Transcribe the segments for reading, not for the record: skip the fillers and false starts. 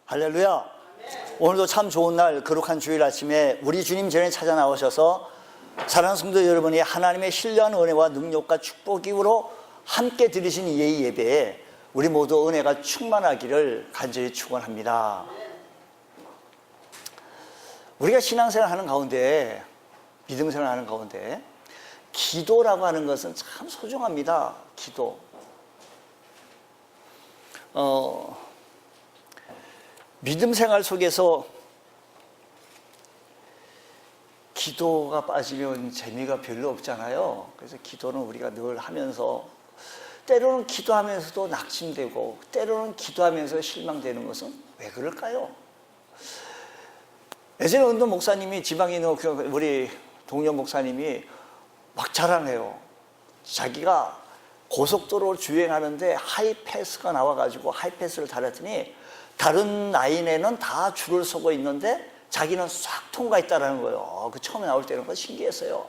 할렐루야. 오늘도 참 좋은 날, 거룩한 주일 아침에 우리 주님 전에 찾아 나오셔서 사랑하는 성도 여러분이 하나님의 신령한 은혜와 능력과 축복 이후로 함께 드리신 이 예배에 우리 모두 은혜가 충만하기를 간절히 축원합니다. 우리가 신앙생활 하는 가운데, 믿음생활 하는 가운데 기도라고 하는 것은 참 소중합니다. 기도. 믿음생활 속에서 기도가 빠지면 재미가 별로 없잖아요. 그래서 기도는 우리가 늘 하면서, 때로는 기도하면서도 낙심되고 때로는 기도하면서 실망되는 것은 왜 그럴까요? 예전에 어떤 목사님이, 지방에 있는 우리 동료 목사님이 막 자랑해요. 자기가 고속도로를 주행하는데 하이패스가 나와가지고 하이패스를 달았더니 다른 라인에는 다 줄을 서고 있는데 자기는 싹 통과했다라는 거예요. 그 처음에 나올 때는 그거 신기했어요.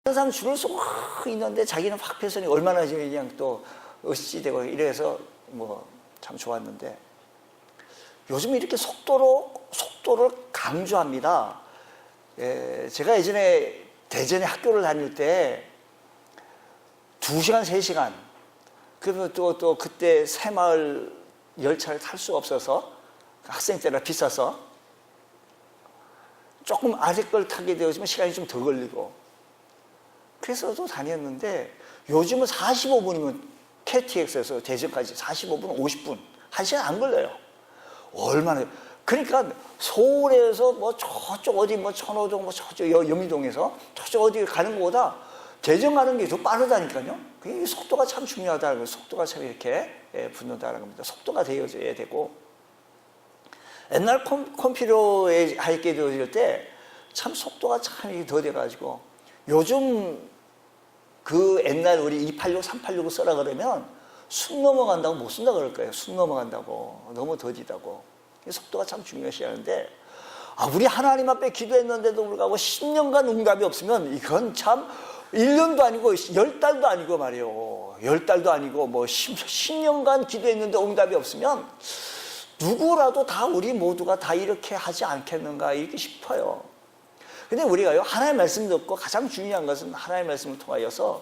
다른 사람 줄을 서고 있는데 자기는 확 패스니 얼마나 그냥 또 으쌰되고 이래서 뭐 참 좋았는데, 요즘 이렇게 속도를 강조합니다. 제가 예전에 대전에 학교를 다닐 때 2시간, 3시간, 그러면 또 그때 새마을 열차를 탈 수가 없어서, 학생 때라 비싸서 조금 아래 걸 타게 되어지면 시간이 좀 더 걸리고, 그래서 또 다녔는데, 요즘은 45분이면 KTX에서 대전까지 45분, 50분, 1시간 안 걸려요. 얼마나. 그러니까 서울에서 뭐 저쪽 어디 뭐 천호동 뭐 저쪽 여미동에서 저쪽 어디 가는 것보다 대전 가는 게 더 빠르다니까요. 이 속도가 참 중요하다는 거예요. 속도가 참 이렇게 붙는다는 겁니다. 속도가 되어져야 되고, 옛날 컴퓨터에 할게 되어질 때 참 속도가 참 더 돼가지고, 요즘 그 옛날 우리 286, 386을 써라 그러면 숨 넘어간다고 못 쓴다 그럴 거예요. 숨 넘어간다고, 너무 더디다고. 속도가 참 중요시하는데, 우리 하나님 앞에 기도했는데도 불구하고 10년간 응답이 없으면 이건 참 1년도 아니고 10달도 아니고 말이에요. 10달도 아니고 뭐 10년간 기도했는데 응답이 없으면 누구라도 다, 우리 모두가 다 이렇게 하지 않겠는가 이렇게 싶어요. 근데 우리가요, 하나님의 말씀 듣고 가장 중요한 것은 하나님의 말씀을 통하여서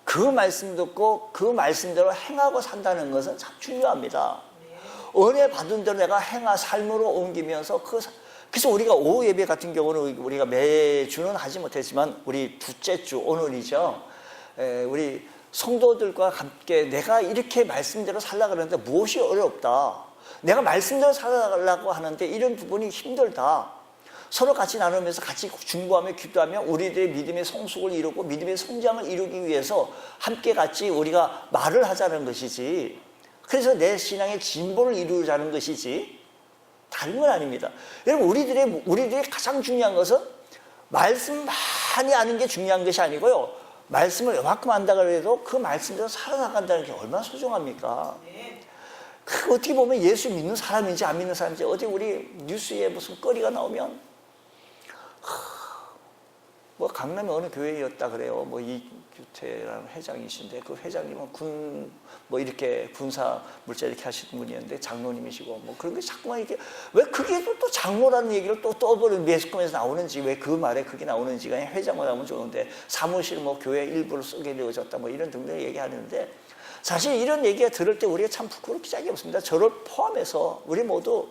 그 말씀 듣고 그 말씀대로 행하고 산다는 것은 참 중요합니다. 은혜 받은 대로 내가 삶으로 옮기면서 그래서 우리가 오후 예배 같은 경우는 우리가 매주는 하지 못했지만 우리 둘째 주 오늘이죠. 우리 성도들과 함께 내가 이렇게 말씀대로 살려고 하는데 무엇이 어렵다, 내가 말씀대로 살아가려고 하는데 이런 부분이 힘들다, 서로 같이 나누면서 같이 중보하며 기도하며 우리들의 믿음의 성숙을 이루고 믿음의 성장을 이루기 위해서 함께 같이 우리가 말을 하자는 것이지, 그래서 내 신앙의 진보를 이루자는 것이지 다른 건 아닙니다. 여러분, 우리들의 가장 중요한 것은 말씀 많이 아는 게 중요한 것이 아니고요, 말씀을 요만큼 안다고 해도 그 말씀대로 살아나간다는 게 얼마나 소중합니까? 그 어떻게 보면 예수 믿는 사람인지 안 믿는 사람인지, 어디 우리 뉴스에 무슨 거리가 나오면 뭐 강남에 어느 교회였다 그래요. 뭐 이규태라는 회장이신데, 그 회장님은 뭐 이렇게 군사 물자 이렇게 하시는 분이었는데 장로님이시고, 뭐 그런 게 자꾸만 이렇게, 왜 그게 또 장로라는 얘기를 또 떠버리는 매스컴에서 나오는지, 왜 그 말에 그게 나오는지가, 회장만 하면 좋은데 사무실 뭐 교회 일부를 쓰게 되어졌다 뭐 이런 등등 얘기하는데, 사실 이런 얘기가 들을 때 우리가 참 부끄럽기 짝이 없습니다. 저를 포함해서 우리 모두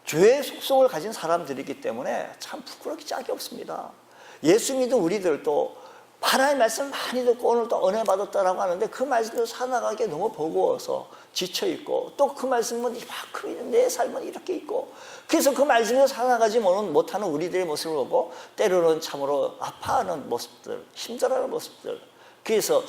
죄의 속성을 가진 사람들이기 때문에 참 부끄럽기 짝이 없습니다. 예수 믿은 우리들도 하나님의 말씀 많이 듣고 오늘 또 은혜 받았다라고 하는데 그 말씀대로 살아가기에 너무 버거워서 지쳐있고, 또 그 말씀은 이만큼 내 삶은 이렇게 있고, 그래서 그 말씀대로 살아가지 못하는 우리들의 모습을 보고 때로는 참으로 아파하는 모습들, 힘들어하는 모습들, 그래서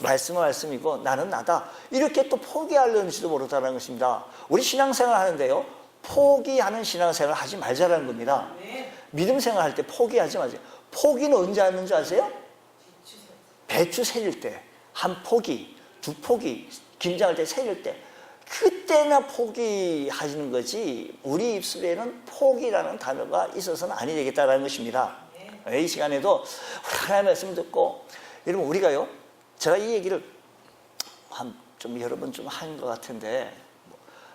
말씀이고 나는 나다, 이렇게 또 포기하려는지도 모르다는 것입니다. 우리 신앙생활 하는데요, 포기하는 신앙생활 하지 말자라는 겁니다. 믿음 생활할 때 포기하지 마세요. 포기는 언제 하는 줄 아세요? 배추 세릴 때, 한 포기, 두 포기, 김장할 때 세릴 때, 그때나 포기하시는 거지, 우리 입술에는 포기라는 단어가 있어서는 아니 되겠다는 것입니다. 이 시간에도 하나님의 말씀 듣고, 여러분, 우리가요, 제가 이 얘기를 한 좀 여러 번 좀 한 것 같은데,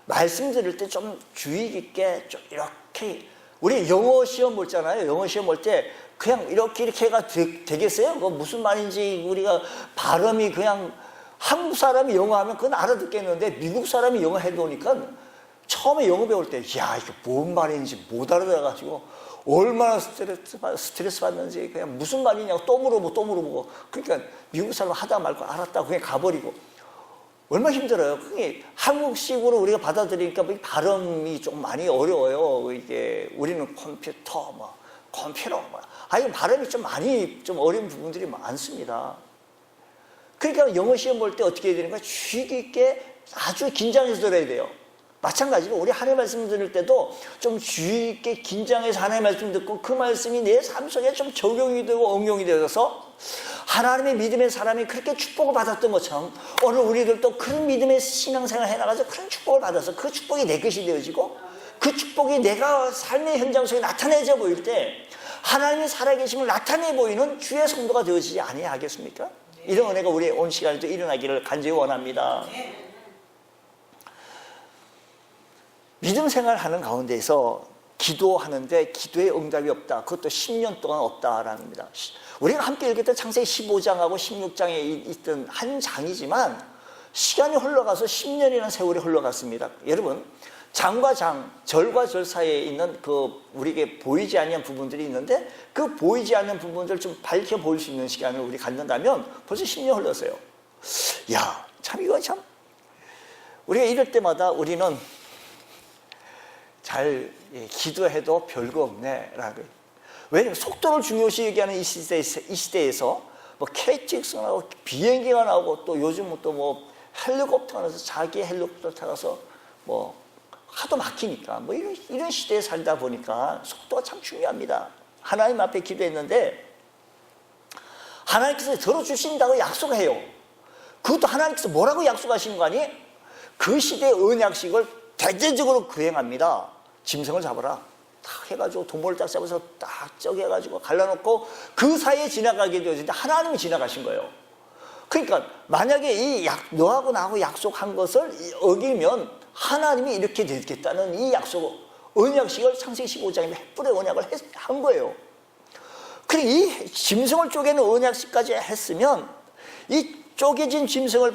말씀 들을 때 좀 주의 깊게 좀 이렇게, 우리 영어 시험 보잖아요. 영어 시험 볼 때 그냥 이렇게 해가 되겠어요? 그거 무슨 말인지 우리가 발음이 그냥, 한국 사람이 영어 하면 그건 알아듣겠는데 미국 사람이 영어 해놓으니까 처음에 영어 배울 때, 야, 이게 뭔 말인지 못 알아들어가지고 얼마나 스트레스 받는지, 그냥 무슨 말이냐고 또 물어보고, 그러니까 미국 사람 하다 말고 알았다고 그냥 가버리고, 얼마나 힘들어요. 그게 한국식으로 우리가 받아들이니까 발음이 좀 많이 어려워요. 이게 우리는 컴퓨터, 컴퓨터, 이거 발음이 좀 많이 좀 어려운 부분들이 많습니다. 그러니까 영어 시험 볼 때 어떻게 해야 되는 거야? 주의 깊게 아주 긴장해서 들어야 돼요. 마찬가지로 우리 하나님의 말씀 들을 때도 좀 주의 깊게 긴장해서 하나님의 말씀 듣고 그 말씀이 내 삶 속에 좀 적용이 되고 응용이 되어서 하나님의 믿음의 사람이 그렇게 축복을 받았던 것처럼 오늘 우리들도 그런 믿음의 신앙생활을 해나가서 그런 축복을 받아서 그 축복이 내 것이 되어지고 그 축복이 내가 삶의 현장 속에 나타내져 보일 때 하나님이 살아계심을 나타내 보이는 주의 성도가 되어지지 아니하겠습니까? 이런 은혜가 우리의 온 시간에도 일어나기를 간절히 원합니다. 믿음 생활하는 가운데에서 기도하는데 기도의 응답이 없다. 그것도 10년 동안 없다라는 겁니다. 우리가 함께 읽었던 창세기 15장하고 16장에 있던 한 장이지만 시간이 흘러가서 10년이라는 세월이 흘러갔습니다. 여러분, 장과 장, 절과 절 사이에 있는 그 우리에게 보이지 않는 부분들이 있는데 그 보이지 않는 부분들을 좀 밝혀 보일 수 있는 시간을 우리 갖는다면 벌써 10년 흘렀어요. 야, 참 이거 참 우리가 이럴 때마다 우리는 잘 기도해도 별거 없네 라고. 왜냐면 속도를 중요시 얘기하는 이 시대에서 뭐 KTX가 나오고 비행기가 나오고 또 요즘은 또 뭐 헬리콥터가 나서 자기 헬리콥터 타서 뭐 하도 막히니까 뭐 이런 시대에 살다 보니까 속도가 참 중요합니다. 하나님 앞에 기도했는데 하나님께서 들어주신다고 약속해요. 그것도 하나님께서 뭐라고 약속하신 거 아니? 그 시대의 언약식을 대대적으로 구행합니다. 짐승을 잡아라. 딱 해가지고 도모를 딱 잡아서 딱 쩍 해가지고 갈라놓고 그 사이에 지나가게 되어지는데 하나님이 지나가신 거예요. 그러니까 만약에 이 너하고 나하고 약속한 것을 어기면 하나님이 이렇게 되겠다는 이 약속, 언약식을 창세기 15장에 횃불의 언약을 한 거예요. 그리고 이 짐승을 쪼개는 언약식까지 했으면 이 쪼개진 짐승을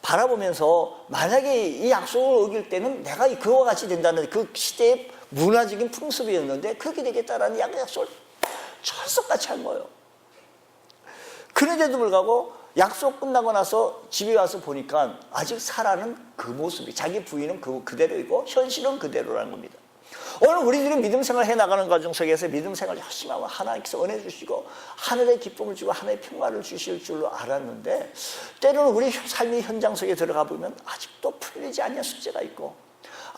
바라보면서 만약에 이 약속을 어길 때는 내가 그와 같이 된다는 그 시대의 문화적인 풍습이었는데 그렇게 되겠다라는 약속을 철석같이 한 거예요. 그런데도 불구하고 약속 끝나고 나서 집에 와서 보니까 아직 사라는 그 모습이, 자기 부인은 그대로이고 현실은 그대로라는 겁니다. 오늘 우리들이 믿음 생활을 해나가는 과정 속에서 믿음 생활을 열심히 하면 하나님께서 은혜 주시고 하늘의 기쁨을 주고 하늘의 평화를 주실 줄로 알았는데 때로는 우리 삶의 현장 속에 들어가 보면 아직도 풀리지 않는 숙제가 있고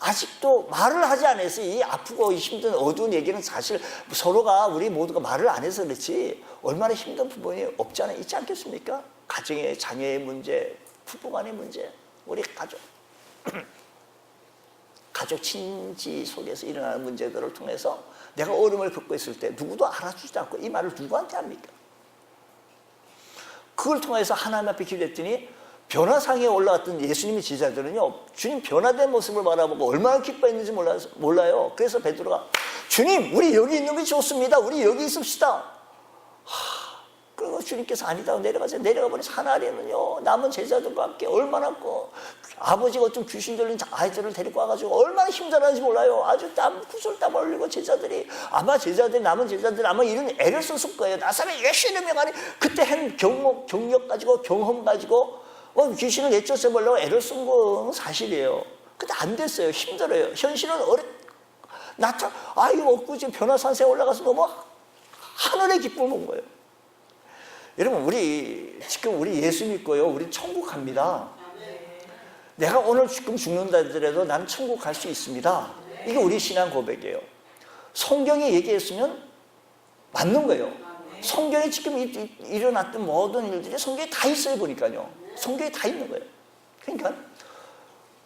아직도 말을 하지 않아서 이 아프고 힘든 어두운 얘기는 사실 서로가 우리 모두가 말을 안 해서 그렇지 얼마나 힘든 부분이 없지 않아 있지 않겠습니까? 가정의 자녀의 문제, 부부간의 문제, 우리 가족 친지 속에서 일어나는 문제들을 통해서 내가 어려움을 겪고 있을 때 누구도 알아주지 않고 이 말을 누구한테 합니까? 그걸 통해서 하나님 앞에 기도했더니 변화상에 올라왔던 예수님의 제자들은요 주님 변화된 모습을 바라보고 얼마나 기뻐했는지 몰라요. 그래서 베드로가 주님 우리 여기 있는 게 좋습니다. 우리 여기 있읍시다. 그리고 주님께서 아니다 내려가세요. 내려가 보니 산 아래는요 남은 제자들과 함께 얼마나 아버지가 어떤 귀신 들린 아이들을 데리고 와가지고 얼마나 힘들었는지 몰라요. 아주 구슬땀 흘리고 남은 제자들이 아마 이런 애를 썼을 거예요. 나사렛 예수의 명하니 그때 한 경력 가지고 경험 가지고 귀신을 내쫓아보려고 애를 쓴 건 사실이에요. 근데 안 됐어요. 힘들어요. 현실은 이거 없고 지금 변화산세에 올라가서 너무 하늘의 기쁨을 본 거예요. 여러분 지금 우리 예수 믿고요. 우리 천국 갑니다. 내가 오늘 지금 죽는다 하더라도 난 천국 갈 수 있습니다. 이게 우리 신앙 고백이에요. 성경이 얘기했으면 맞는 거예요. 성경에 지금 일어났던 모든 일들이 성경에 다 있어요. 보니까요. 성경에 다 있는 거예요. 그러니까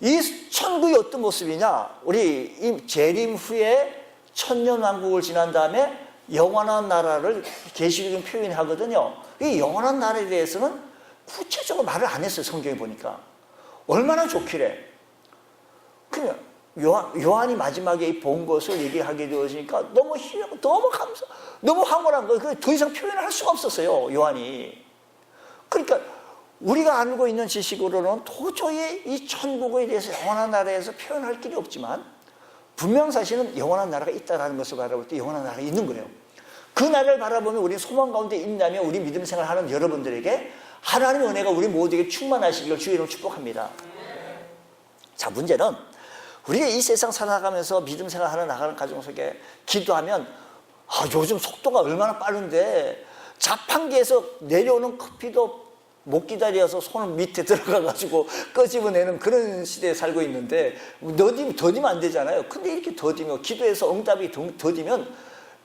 이 천국이 어떤 모습이냐, 우리 이 재림 후에 천년왕국을 지난 다음에 영원한 나라를 계시록은 표현하거든요. 이 영원한 나라에 대해서는 구체적으로 말을 안 했어요. 성경에 보니까 얼마나 좋기래. 그냥 요한이 마지막에 본 것을 얘기하게 되어지니까 너무 너무 황홀한 거예요. 더 이상 표현을 할 수가 없었어요, 요한이. 그러니까 우리가 알고 있는 지식으로는 도저히 이 천국에 대해서 영원한 나라에서 표현할 길이 없지만 분명 사실은 영원한 나라가 있다는 것을 바라볼 때 영원한 나라가 있는 거예요. 그 나라를 바라보면 우리 소망 가운데 있다면 우리 믿음 생활하는 여러분들에게 하나님의 은혜가 우리 모두에게 충만하시기를 주의 이름으로 축복합니다. 자, 문제는 우리가 이 세상 살아가면서 믿음 생활하는 나가는 가정 속에 기도하면 요즘 속도가 얼마나 빠른데 자판기에서 내려오는 커피도 못 기다려서 손을 밑에 들어가가지고 끄집어내는 그런 시대에 살고 있는데 더디면 안 되잖아요. 근데 이렇게 더디면 기도해서 응답이 더디면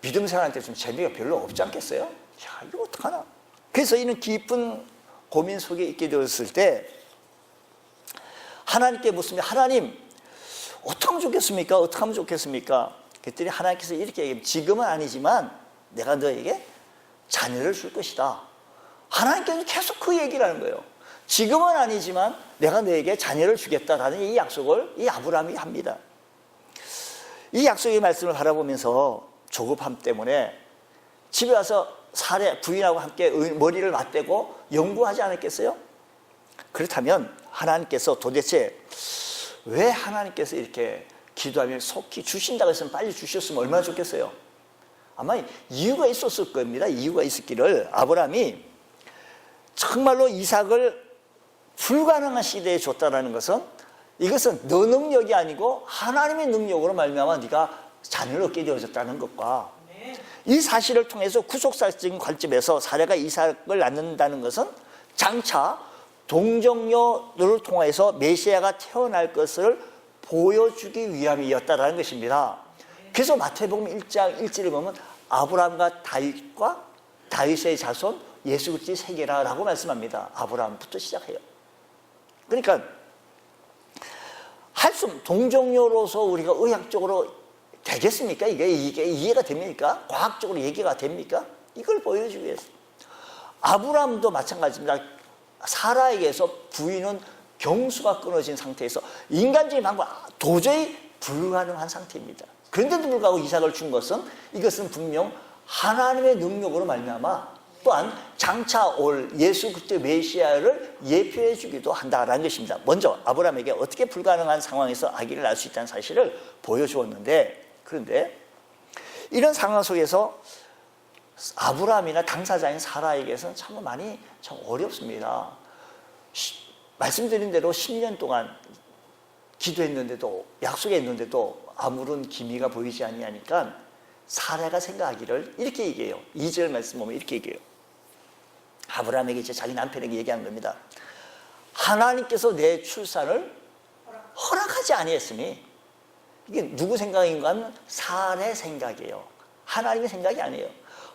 믿음 생활한테 좀 재미가 별로 없지 않겠어요? 야, 이거 어떡하나? 그래서 이런 깊은 고민 속에 있게 되었을 때 하나님께 묻습니다. 하나님, 어떻게 하면 좋겠습니까? 어떻게 하면 좋겠습니까? 그랬더니 하나님께서 이렇게 얘기합니다. 지금은 아니지만 내가 너에게 자녀를 줄 것이다. 하나님께서 계속 그 얘기를 하는 거예요. 지금은 아니지만 내가 너에게 자녀를 주겠다라는 이 약속을 이 아브라함이 합니다. 이 약속의 말씀을 바라보면서 조급함 때문에 집에 와서 사례 부인하고 함께 머리를 맞대고 연구하지 않았겠어요? 그렇다면 하나님께서 도대체 왜 하나님께서 이렇게 기도하면 속히 주신다고 했으면 빨리 주셨으면 얼마나 좋겠어요? 아마 이유가 있었을 겁니다. 이유가 있었기를. 아브라함이 정말로 이삭을 불가능한 시대에 줬다는 것은 이것은 너 능력이 아니고 하나님의 능력으로 말미암아 네가 자녀를 얻게 되어졌다는 것과 이 사실을 통해서 구속사적인 관점에서 사례가 이삭을 낳는다는 것은 장차 동정녀를 통해서 메시아가 태어날 것을 보여주기 위함이었다는 것입니다. 그래서 마태복음 1장 1절을 보면 아브라함과 다윗과 다윗의 자손 예수 그리스도의 세계라고 말씀합니다. 아브라함부터 시작해요. 그러니까 동정녀로서 우리가 의학적으로 되겠습니까? 이게 이해가 됩니까? 과학적으로 얘기가 됩니까? 이걸 보여주기 위해서. 아브라함도 마찬가지입니다. 사라에게서 부인은 경수가 끊어진 상태에서 인간적인 방법 도저히 불가능한 상태입니다. 그런데도 불구하고 이삭을 준 것은 이것은 분명 하나님의 능력으로 말미암아 또한 장차 올 예수 그리스도의 메시아를 예표해 주기도 한다라는 것입니다. 먼저 아브라함에게 어떻게 불가능한 상황에서 아기를 낳을 수 있다는 사실을 보여주었는데, 그런데 이런 상황 속에서 아브라함이나 당사자인 사라에게서는 참 많이 어렵습니다. 말씀드린 대로 10년 동안 기도했는데도 약속했는데도 아무런 기미가 보이지 아니하니까 사라가 생각하기를 이렇게 얘기해요. 2절 말씀 보면 이렇게 얘기해요. 아브라함에게 이제 자기 남편에게 얘기한 겁니다. 하나님께서 내 출산을 허락하지 아니했으니, 이게 누구 생각인가 하면 사라의 생각이에요. 하나님의 생각이 아니에요.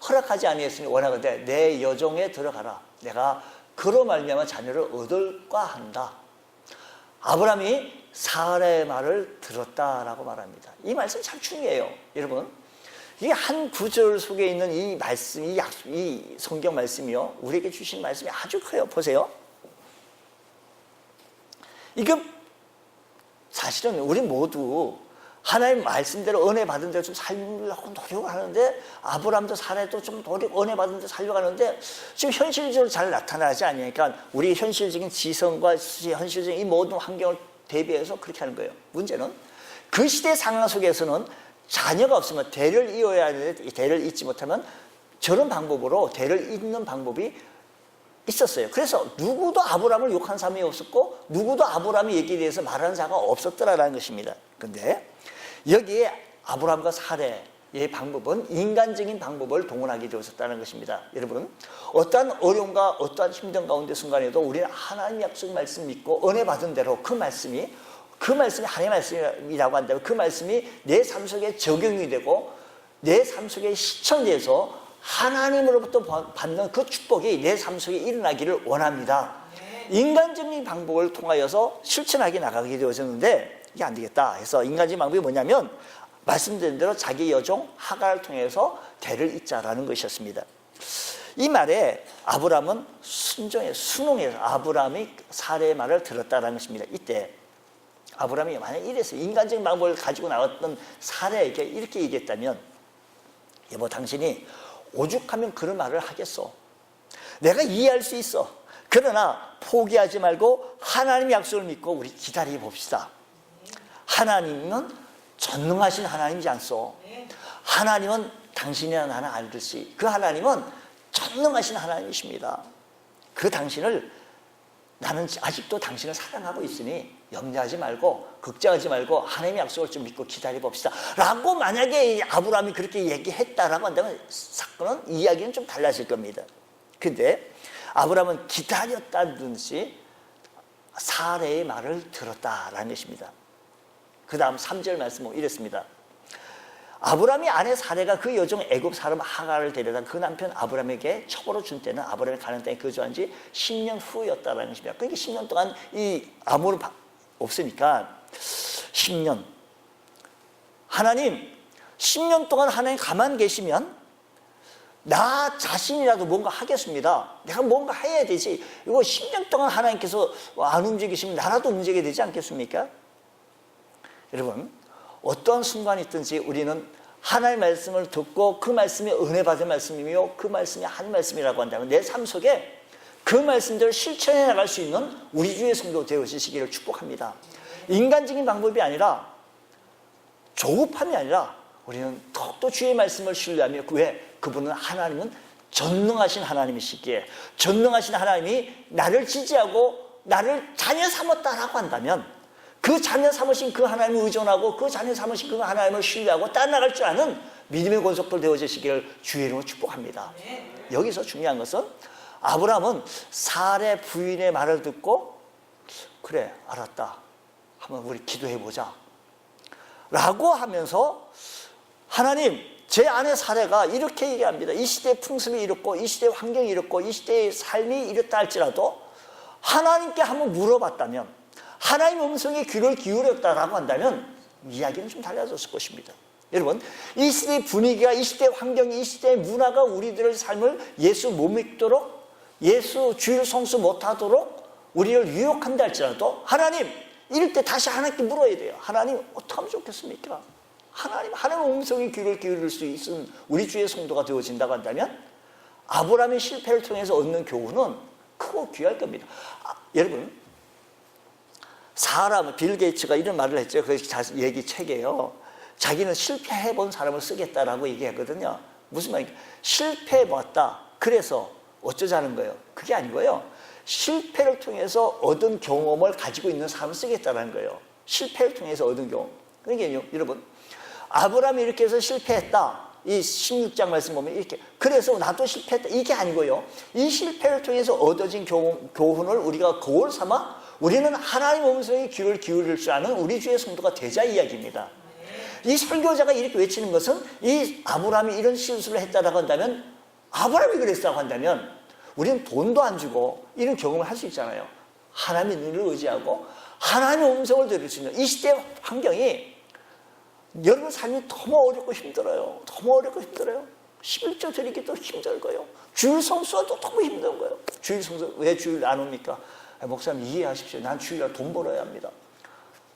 허락하지 아니했으니 원하건대 내 여종에 들어가라. 내가 그로 말미암아 자녀를 얻을까 한다. 아브라함이 사라의 말을 들었다라고 말합니다. 이 말씀이 참 중요해요. 여러분, 이 한 구절 속에 있는 이 말씀, 이 성경 말씀이요, 우리에게 주신 말씀이 아주 커요. 보세요. 이거 사실은 우리 모두 하나님 말씀대로 은혜 받은 대로 좀 살려고 노력을 하는데, 아브라함도 사라도 좀 은혜 받은 대로 살려고 하는데 지금 현실적으로 잘 나타나지 않으니까 우리 현실적인 지성과 현실적인 이 모든 환경을 대비해서 그렇게 하는 거예요. 문제는 그 시대 상황 속에서는 자녀가 없으면 대를 이어야 하는데 대를 잇지 못하면 저런 방법으로 대를 잇는 방법이 있었어요. 그래서 누구도 아브라함을 욕한 사람이 없었고 누구도 아브라함의 얘기에 대해서 말하는 자가 없었더라라는 것입니다. 그런데 여기에 아브라함과 사례의 방법은 인간적인 방법을 동원하게 되었다는 것입니다. 여러분, 어떠한 어려움과 어떠한 힘든 가운데 순간에도 우리는 하나님 약속 말씀 믿고 은혜 받은 대로 그 말씀이 하나님의 말씀이라고 한다면 그 말씀이 내 삶 속에 적용이 되고 내 삶 속에 실천돼서 하나님으로부터 받는 그 축복이 내 삶 속에 일어나기를 원합니다. 인간적인 방법을 통하여서 실천하게 나가게 되어졌는데 이게 안 되겠다 해서 인간적인 방법이 뭐냐면 말씀드린 대로 자기 여종 하갈을 통해서 대를 잇자라는 것이었습니다. 이 말에 아브라함은 순응해서 아브라함이 사례의 말을 들었다는 것입니다. 이때 아브라함이 만약 이래서 인간적인 방법을 가지고 나왔던 사례에게 이렇게 얘기했다면, 여보 당신이 오죽하면 그런 말을 하겠어. 내가 이해할 수 있어. 그러나 포기하지 말고 하나님 약속을 믿고 우리 기다려 봅시다. 하나님은 전능하신 하나님이지 않소. 하나님은 당신이나 나나 알듯이 그 하나님은 전능하신 하나님이십니다. 그 당신을, 나는 아직도 당신을 사랑하고 있으니 염려하지 말고 걱정하지 말고 하나님의 약속을 좀 믿고 기다려 봅시다 라고 만약에 아브라함이 그렇게 얘기했다라고 한다면 사건은, 이야기는 좀 달라질 겁니다. 근데 아브라함은 기다렸다는 듯이 사례의 말을 들었다라는 것입니다. 그 다음 3절 말씀은 이랬습니다. 아브라함이 아내 사례가 그 여종 애굽 사람 하갈을 데려다 그 남편 아브라함에게 첩으로 준 때는 아브라함이 가나안 땅에 거주한 지 10년 후였다라는 것입니다. 그러니까 10년 동안 이 아무런 없으니까 10년, 하나님 10년 동안 하나님 가만 계시면 나 자신이라도 뭔가 하겠습니다. 내가 뭔가 해야 되지. 이거 10년 동안 하나님께서 안 움직이시면 나라도 움직여야 되지 않겠습니까? 여러분, 어떤 순간이 있든지 우리는 하나님의 말씀을 듣고 그 말씀이 은혜 받은 말씀이며 그 말씀이 한 말씀이라고 한다면 내 삶 속에 그 말씀들을 실천해 나갈 수 있는 우리 주의 성도 되어지시기를 축복합니다. 인간적인 방법이 아니라, 조급함이 아니라 우리는 더욱더 주의 말씀을 신뢰하며, 왜? 그분은 하나님은 전능하신 하나님이시기에 전능하신 하나님이 나를 지지하고 나를 자녀 삼았다라고 한다면 그 자녀 삼으신 그 하나님을 의존하고 그 자녀 삼으신 그 하나님을 신뢰하고 따라나갈 줄 아는 믿음의 권속들 되어지시기를 주의 이름으로 축복합니다. 여기서 중요한 것은 아브라함은 사례 부인의 말을 듣고 그래 알았다, 한번 우리 기도해보자 라고 하면서, 하나님 제 아내 사례가 이렇게 얘기합니다. 이 시대의 풍습이 이렇고 이 시대의 환경이 이렇고 이 시대의 삶이 이렇다 할지라도 하나님께 한번 물어봤다면, 하나님의 음성에 귀를 기울였다라고 한다면 이야기는 좀 달라졌을 것입니다. 여러분, 이 시대의 분위기가, 이 시대의 환경이, 이 시대의 문화가 우리들의 삶을 예수 못 믿도록, 예수 주일 성수 못하도록 우리를 유혹한다 할지라도 하나님, 이럴 때 다시 하나님께 물어야 돼요. 하나님 어떻게 하면 좋겠습니까? 하나님의 음성에 귀를 기울일 수 있는 우리 주의 성도가 되어진다고 한다면 아브라함의 실패를 통해서 얻는 교훈은 크고 귀할 겁니다. 여러분, 사람, 빌 게이츠가 이런 말을 했죠. 그 얘기 책이에요. 자기는 실패해본 사람을 쓰겠다라고 얘기하거든요. 무슨 말입니까? 실패해봤다, 그래서 어쩌자는 거예요? 그게 아니고요, 실패를 통해서 얻은 경험을 가지고 있는 사람을 쓰겠다는 거예요. 실패를 통해서 얻은 경험. 그러니까 여러분, 아브라함이 이렇게 해서 실패했다, 이 16장 말씀 보면 이렇게, 그래서 나도 실패했다, 이게 아니고요, 이 실패를 통해서 얻어진 교훈을 우리가 거울 삼아 우리는 하나님 음성에 귀를 기울일 줄 아는 우리 주의 성도가 되자 이야기입니다. 이 설교자가 이렇게 외치는 것은 이 아브라함이 이런 실수를 했다라고 한다면, 아브라함이 그랬다고 한다면 우리는 돈도 안 주고 이런 경험을 할 수 있잖아요. 하나님의 눈을 의지하고 하나님의 음성을 들을 수 있는 이 시대 환경이, 여러분 삶이 너무 어렵고 힘들어요. 너무 어렵고 힘들어요. 11조 드리기도 힘들고요. 주일 성수도 너무 힘든 거예요. 주일 성수, 왜 주일 안 옵니까? 목사님 이해하십시오. 난 주일날 돈 벌어야 합니다.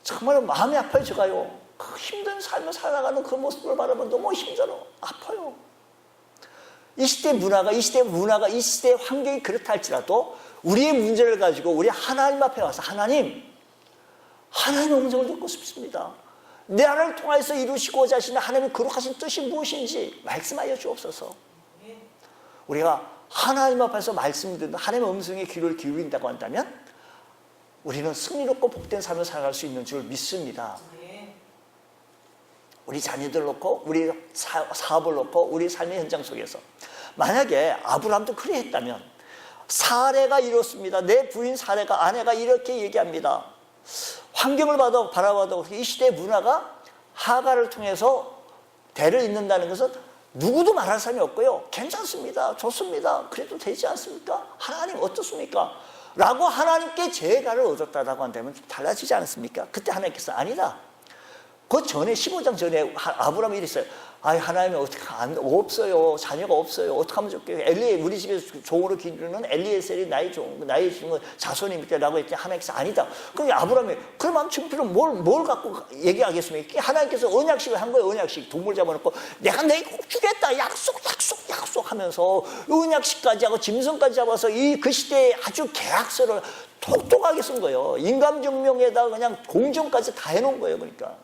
정말 마음이 아파져가요. 그 힘든 삶을 살아가는 그 모습을 바라보면 너무 힘들어. 아파요. 이 시대 문화가, 이 시대 환경이 그렇다 할지라도 우리의 문제를 가지고 우리 하나님 앞에 와서 하나님의 음성을 듣고 싶습니다. 나를 통해서 이루시고자 하시는 하나님의 거룩하신 뜻이 무엇인지 말씀하여 주옵소서. 우리가 하나님 앞에서 말씀을 듣는 하나님의 음성에 귀를 기울인다고 한다면 우리는 승리롭고 복된 삶을 살아갈 수 있는 줄 믿습니다. 우리 자녀들 놓고, 우리 사업을 놓고, 우리 삶의 현장 속에서 만약에 아브라함도 그래 했다면, 사례가 이렇습니다. 내 부인 사례가, 아내가 이렇게 얘기합니다. 환경을 바라봐도 이 시대의 문화가 하갈을 통해서 대를 잇는다는 것은 누구도 말할 사람이 없고요, 괜찮습니다, 좋습니다, 그래도 되지 않습니까? 하나님 어떻습니까? 라고 하나님께 제가를 얻었다라고 한다면 좀 달라지지 않습니까? 그때 하나님께서 아니다, 그 전에 15장 전에 아브라함이 이랬어요. 아이, 하나님이 어떻게 없어요. 자녀가 없어요. 어떻게 하면 좋겠어요. 우리 집에 종으로 기르는 엘리에셀이 나의 자손입니다라고 했더니 하나님께서 아니다. 그럼 아브라함이 그럼 증표는 뭘 갖고 얘기하겠습니까? 하나님께서 언약식을 한 거예요. 언약식. 동물 잡아놓고 내가 너희 꼭 주겠다. 약속 하면서 언약식까지 하고 짐승까지 잡아서 그 시대에 아주 계약서를 똑똑하게 쓴 거예요. 인감증명에다가 그냥 공정까지 다 해놓은 거예요. 그러니까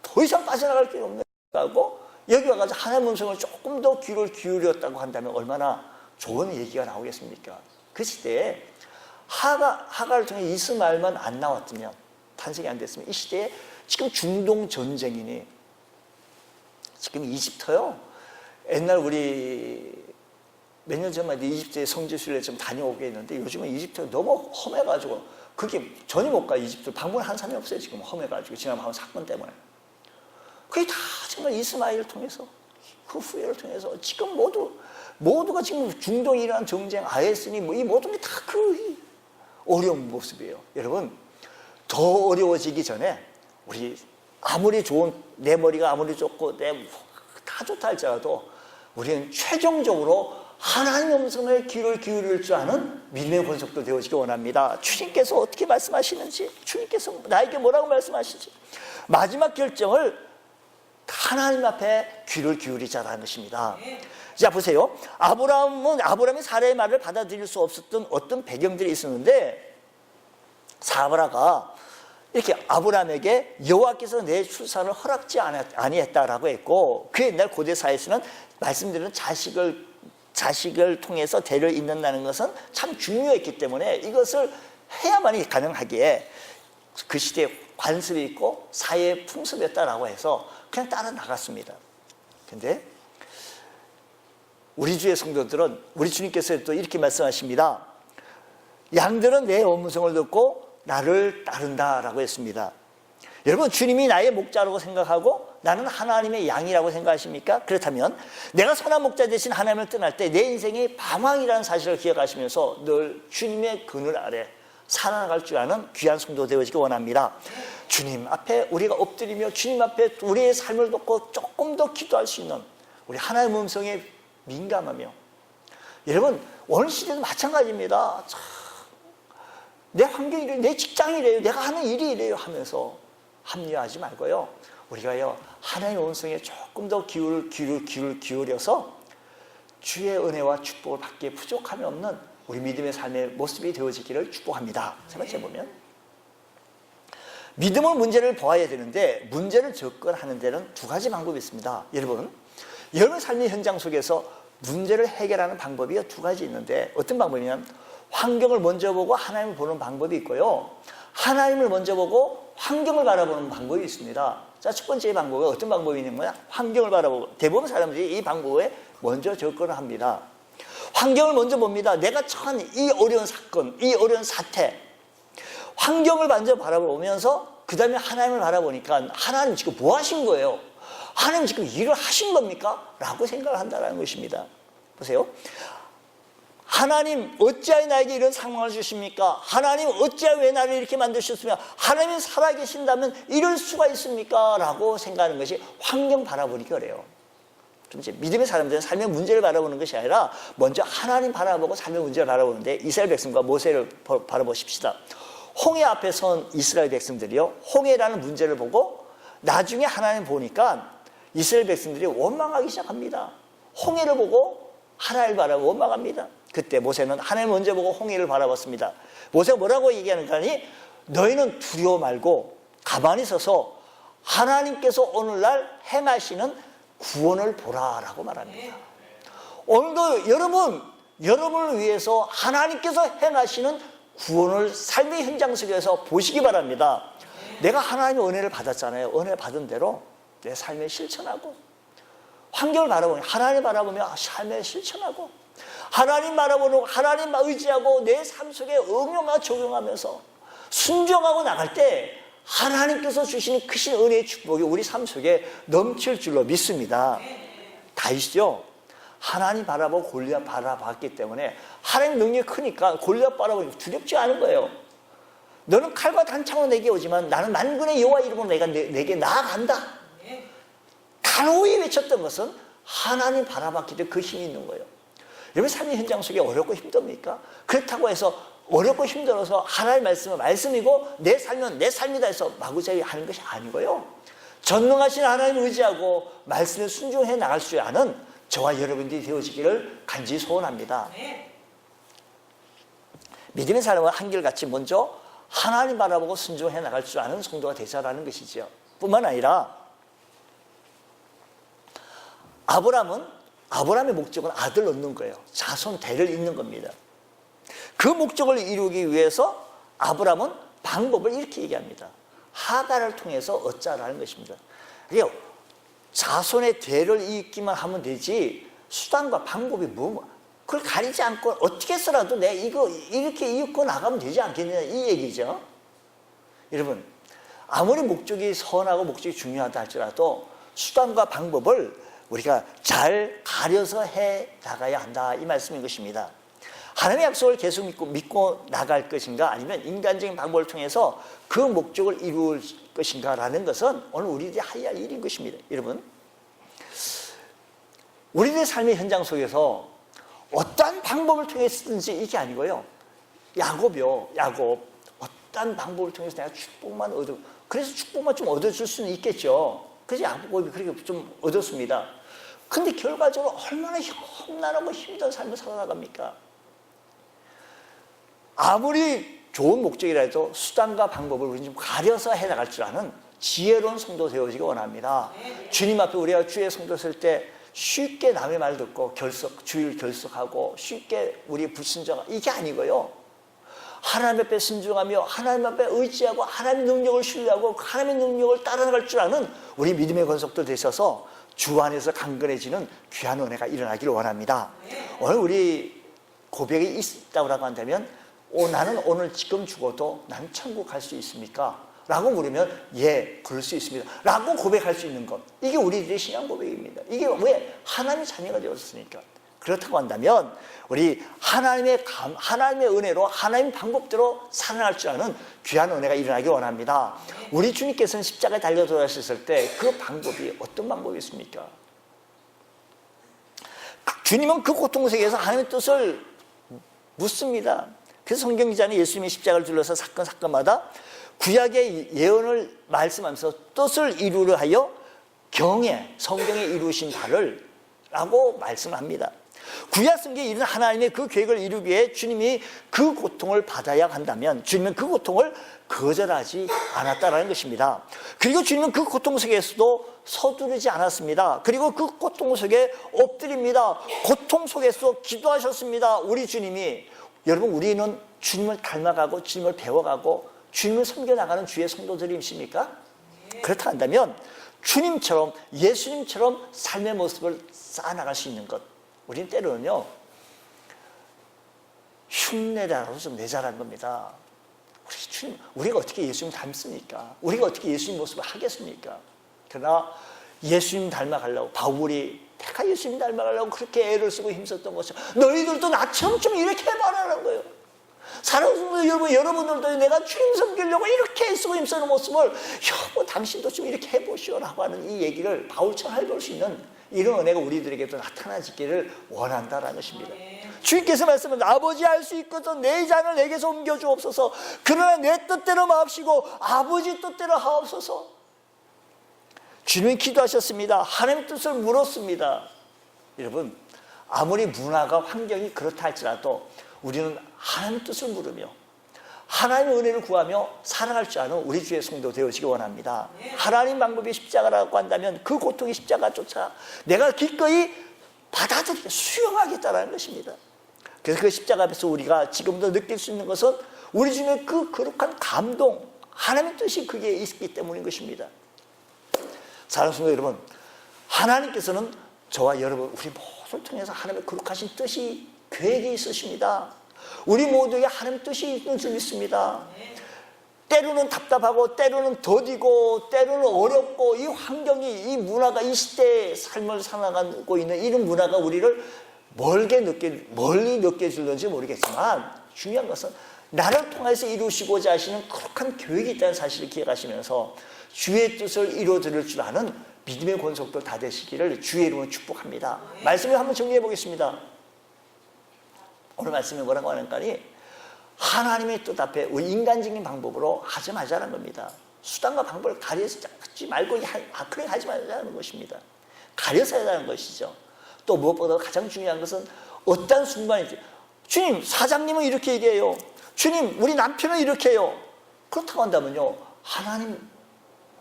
더 이상 빠져나갈 게 없는 거고, 여기 와가지고 하나님의 음성을 조금 더 귀를 기울였다고 한다면 얼마나 좋은 얘기가 나오겠습니까? 그 시대에 하가를 통해 이스마엘만 안 나왔다면, 탄생이 안 됐으면 이 시대에 지금 중동 전쟁이니, 지금 이집트요. 옛날 우리 몇 년 전만 해도 이집트에 성지순례 좀 다녀오게 했는데 요즘은 이집트가 너무 험해가지고 그게 전혀 못 가. 이집트 방문한 사람이 없어요. 지금 험해가지고 지난번 사건 때문에. 그게 다 정말 이스마엘을 통해서, 그 후예를 통해서 지금 모두가 지금 중동이라는 전쟁, IS니 이 모든 게 다 그 어려운 모습이에요. 여러분, 더 어려워지기 전에 우리 아무리 좋은, 내 머리가 아무리 좋고 다 좋다 할지라도 우리는 최종적으로 하나님의 음성에 귀를 기울일 줄 아는 믿음의 권속도 되어지기 원합니다. 주님께서 어떻게 말씀하시는지, 주님께서 나에게 뭐라고 말씀하시는지, 마지막 결정을 하나님 앞에 귀를 기울이자라는 것입니다. 자, 보세요. 아브라함이 사라의 말을 받아들일 수 없었던 어떤 배경들이 있었는데, 사라가 이렇게 아브라함에게 여호와께서 내 출산을 허락지 아니했다라고 했고, 그 옛날 고대 사회에서는 말씀드리는 자식을 통해서 대를 잇는다는 것은 참 중요했기 때문에 이것을 해야만이 가능하기에 그 시대에 관습이 있고 사회의 풍습이었다라고 해서 그냥 따라 나갔습니다. 근데 우리 주의 성도들은, 우리 주님께서 또 이렇게 말씀하십니다. 양들은 내 음성을 듣고 나를 따른다라고 했습니다. 여러분, 주님이 나의 목자라고 생각하고 나는 하나님의 양이라고 생각하십니까? 그렇다면 내가 선한 목자 대신 하나님을 떠날 때 내 인생이 방황이라는 사실을 기억하시면서 늘 주님의 그늘 아래 살아나갈 줄 아는 귀한 성도 되어지기 원합니다. 주님 앞에 우리가 엎드리며 주님 앞에 우리의 삶을 놓고 조금 더 기도할 수 있는 우리 하나님의 음성에 민감하며, 여러분 오늘 시대도 마찬가지입니다. 내 환경이 이래요, 내 직장이 이래요, 내가 하는 일이 이래요 하면서 합리화하지 말고요, 우리가요 하나님의 음성에 조금 더 귀를 기울여서 주의 은혜와 축복을 받기에 부족함이 없는 우리 믿음의 삶의 모습이 되어지기를 축복합니다. 세 번째 보면, 믿음은 문제를 보아야 되는데 문제를 접근하는 데는 두 가지 방법이 있습니다. 여러분, 여러분의 삶의 현장 속에서 문제를 해결하는 방법이 두 가지 있는데, 어떤 방법이냐면 환경을 먼저 보고 하나님을 보는 방법이 있고요, 하나님을 먼저 보고 환경을 바라보는 방법이 있습니다. 자, 첫 번째 방법은 어떤 방법이 있는 거야? 환경을 바라보고, 대부분 사람들이 이 방법에 먼저 접근을 합니다. 환경을 먼저 봅니다. 내가 처한 이 어려운 사건, 이 어려운 사태, 환경을 먼저 바라보면서 그 다음에 하나님을 바라보니까 하나님 지금 뭐 하신 거예요? 하나님 지금 일을 하신 겁니까? 라고 생각을 한다는 것입니다. 보세요. 하나님 어찌하여 나에게 이런 상황을 주십니까? 하나님 어찌하여 왜 나를 이렇게 만드셨으며 하나님이 살아계신다면 이럴 수가 있습니까? 라고 생각하는 것이 환경 바라보니까 그래요. 좀 이제 믿음의 사람들은 삶의 문제를 바라보는 것이 아니라 먼저 하나님 바라보고 삶의 문제를 바라보는데, 이스라엘 백성과 모세를 바라보십시다. 홍해 앞에 선 이스라엘 백성들이요, 홍해라는 문제를 보고 나중에 하나님 보니까 이스라엘 백성들이 원망하기 시작합니다. 홍해를 보고 하나님을 바라보고 원망합니다. 그때 모세는 하나님 먼저 보고 홍해를 바라봤습니다. 모세가 뭐라고 얘기하는가 하니, 너희는 두려워 말고 가만히 서서 하나님께서 오늘날 행하시는 구원을 보라라고 말합니다. 오늘도 여러분을 위해서 하나님께서 행하시는 구원을 삶의 현장 속에서 보시기 바랍니다. 내가 하나님의 은혜를 받았잖아요. 은혜 받은 대로 내 삶에 실천하고, 환경을 바라보며 하나님 바라보며 삶에 실천하고, 하나님 바라보고 하나님 의지하고 내 삶 속에 응용하고 적용하면서 순종하고 나갈 때 하나님께서 주시는 크신 은혜의 축복이 우리 삶 속에 넘칠 줄로 믿습니다. 다윗이죠, 하나님 바라보고 골리앗 바라봤기 때문에 하나님 능력이 크니까 골리앗 바라보니 두렵지 않은 거예요. 너는 칼과 단창으로 내게 오지만 나는 만군의 여호와 이름으로 내게 나아간다. 다 단호히 외쳤던 것은 하나님 바라봤기 때문에 그 힘이 있는 거예요. 여러분 삶의 현장 속에 어렵고 힘듭니까? 그렇다고 해서 어렵고 힘들어서 하나님의 말씀은 말씀이고 내 삶은 내 삶이다 해서 마구잡이 하는 것이 아니고요. 전능하신 하나님을 의지하고 말씀에 순종해 나갈 수 아는 저와 여러분들이 되어지기를 간절히 소원합니다. 믿음의 삶은 한결같이 먼저 하나님 바라보고 순종해 나갈 줄 아는 성도가 되자라는 것이죠. 뿐만 아니라 아브라함의 목적은 아들 얻는 거예요. 자손 대를 잇는 겁니다. 그 목적을 이루기 위해서 아브라함은 방법을 이렇게 얘기합니다. 하갈을 통해서 얻자라는 것입니다. 그래요. 자손의 대를 잇기만 하면 되지 수단과 방법이 그걸 가리지 않고 어떻게 해서라도 내가 이거 이렇게 이끌고 나가면 되지 않겠느냐 이 얘기죠. 여러분 아무리 목적이 선하고 목적이 중요하다 할지라도 수단과 방법을 우리가 잘 가려서 해 나가야 한다 이 말씀인 것입니다. 하나님의 약속을 계속 믿고 나갈 것인가 아니면 인간적인 방법을 통해서 그 목적을 이룰 것인가 라는 것은 오늘 우리들이 해야 할 일인 것입니다. 여러분 우리들의 삶의 현장 속에서 어떠한 방법을 통해서든지 이게 아니고요. 야곱 어떠한 방법을 통해서 내가 축복만 그래서 축복만 좀 얻어줄 수는 있겠죠. 그래서 야곱이 그렇게 좀 얻었습니다. 근데 결과적으로 얼마나 험난하고 힘든 삶을 살아나갑니까? 아무리 좋은 목적이라 해도 수단과 방법을 우리는 좀 가려서 해나갈 줄 아는 지혜로운 성도 되어지기 원합니다. 주님 앞에 우리가 주의 성도 쓸 때 쉽게 남의 말 듣고 주의를 결석하고 쉽게 우리 불순종하고 이게 아니고요. 하나님 앞에 순종하며 하나님 앞에 의지하고 하나님의 능력을 신뢰하고 하나님의 능력을 따라갈 줄 아는 우리 믿음의 권속들 되셔서 주 안에서 강건해지는 귀한 은혜가 일어나기를 원합니다. 오늘 우리 고백이 있다고 한다면 나는 오늘 지금 죽어도 난 천국 갈 수 있습니까? 라고 물으면 예, 그럴 수 있습니다 라고 고백할 수 있는 것, 이게 우리들의 신앙 고백입니다. 이게 왜? 하나님의 자녀가 되었으니까. 그렇다고 한다면 우리 하나님의 은혜로 하나님의 방법대로 살아날 줄 아는 귀한 은혜가 일어나기 원합니다. 우리 주님께서는 십자가에 달려 돌아가셨을 때 그 방법이 어떤 방법이었습니까? 주님은 그 고통 속에서 하나님의 뜻을 묻습니다. 그래서 성경 기자는 예수님이 십자가를 둘러서 사건마다 구약의 예언을 말씀하면서 뜻을 이루려 하여 성경에 이루신 바를 라고 말씀합니다. 구약 성경에 이른 하나님의 그 계획을 이루기 위해 주님이 그 고통을 받아야 한다면 주님은 그 고통을 거절하지 않았다는 것입니다. 그리고 주님은 그 고통 속에서도 서두르지 않았습니다. 그리고 그 고통 속에 엎드립니다. 고통 속에서 기도하셨습니다. 우리 주님이. 여러분 우리는 주님을 닮아가고 주님을 배워가고 주님을 섬겨나가는 주의 성도들이십니까? 그렇다 한다면 주님처럼 예수님처럼 삶의 모습을 쌓아나갈 수 있는 것, 우리는 때로는요 흉내라도 좀 내자라는 겁니다. 우리가 어떻게 예수님 닮습니까? 우리가 어떻게 예수님 모습을 하겠습니까? 그러나 예수님 닮아가려고 바울이 내가 예수님 닮아가려고 그렇게 애를 쓰고 힘썼던 것이 너희들도 나처럼 좀 이렇게 해봐라는 거예요. 사랑하는 여러분들도 내가 주님 섬기려고 이렇게 애쓰고 힘쓰는 모습을 당신도 좀 이렇게 해보시오라고 하는 이 얘기를 바울처럼 해볼 수 있는 이런 은혜가 우리들에게도 나타나지기를 원한다라는 것입니다. 주님께서 말씀은 아버지 할 수 있거든 내 잔을 내게서 옮겨주옵소서. 그러나 내 뜻대로 마옵시고 아버지 뜻대로 하옵소서. 주님이 기도하셨습니다. 하나님의 뜻을 물었습니다. 여러분 아무리 문화가 환경이 그렇다 할지라도 우리는 하나님의 뜻을 물으며 하나님의 은혜를 구하며 살아갈 줄 아는 우리 주의 성도 되어지기 원합니다. 하나님 방법이 십자가라고 한다면 그 고통이 십자가조차 내가 기꺼이 받아들이게 수용하겠다는 것입니다. 그래서 그 십자가 앞에서 우리가 지금도 느낄 수 있는 것은 우리 주님의 그 거룩한 감동, 하나님의 뜻이 그게 있기 때문인 것입니다. 사랑하는 성도 여러분, 하나님께서는 저와 여러분 우리 모두를 통해서 하나님의 거룩하신 뜻이 계획이 있으십니다. 우리 모두에게 하나님의 뜻이 있는 줄 믿습니다. 때로는 답답하고 때로는 더디고 때로는 어렵고 이 환경이 이 문화가 이 시대의 삶을 살아가고 있는 이런 문화가 우리를 멀리 느껴질는지 모르겠지만 중요한 것은 나를 통해서 이루시고자 하시는 거룩한 계획이 있다는 사실을 기억하시면서 주의 뜻을 이루어드릴 줄 아는 믿음의 권속도 다 되시기를 주의 이름으로 축복합니다. 말씀을 한번 정리해 보겠습니다. 오늘 말씀에 뭐라고 하는가니 하나님의 뜻 앞에 인간적인 방법으로 하지 말자는 겁니다. 수단과 방법을 가려서 하지 말고 그렇게 하지 말자는 것입니다. 가려서 하자는 것이죠. 또 무엇보다 가장 중요한 것은 어떤 순간이지. 주님, 사장님은 이렇게 얘기해요. 주님, 우리 남편은 이렇게 해요. 그렇다고 한다면요, 하나님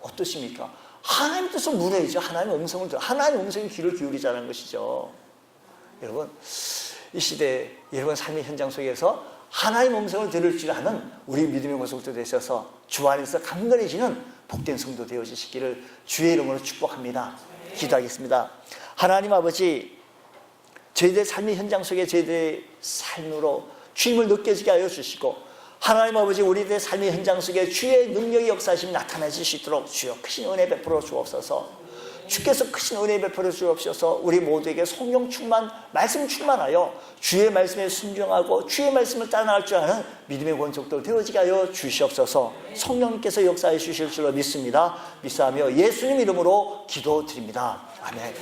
어떠십니까? 하나님 뜻을 물어야죠. 하나님의 음성을 들어. 하나님의 음성에 귀를 기울이자는 것이죠. 여러분, 이 시대 여러분 삶의 현장 속에서 하나님 음성을 들을 줄 아는 우리 믿음의 권속도 되셔서 주 안에서 강건해지는 복된 성도 되어주시기를 주의 이름으로 축복합니다. 기도하겠습니다. 하나님 아버지, 저희들의 삶의 현장 속에 저희들의 삶으로 주님을 느껴지게 하여 주시고, 하나님 아버지 우리들의 삶의 현장 속에 주의 능력의 역사심이 나타나실 수 있도록 주여 크신 은혜 베풀어 주옵소서. 주께서 크신 은혜 베풀어 주옵소서. 우리 모두에게 성령 충만, 말씀 충만하여 주의 말씀에 순종하고 주의 말씀을 따라갈 줄 아는 믿음의 권속도 되어지게 하여 주시옵소서. 성령님께서 역사해 주실 줄로 믿습니다. 믿사하며 예수님 이름으로 기도드립니다. 아멘.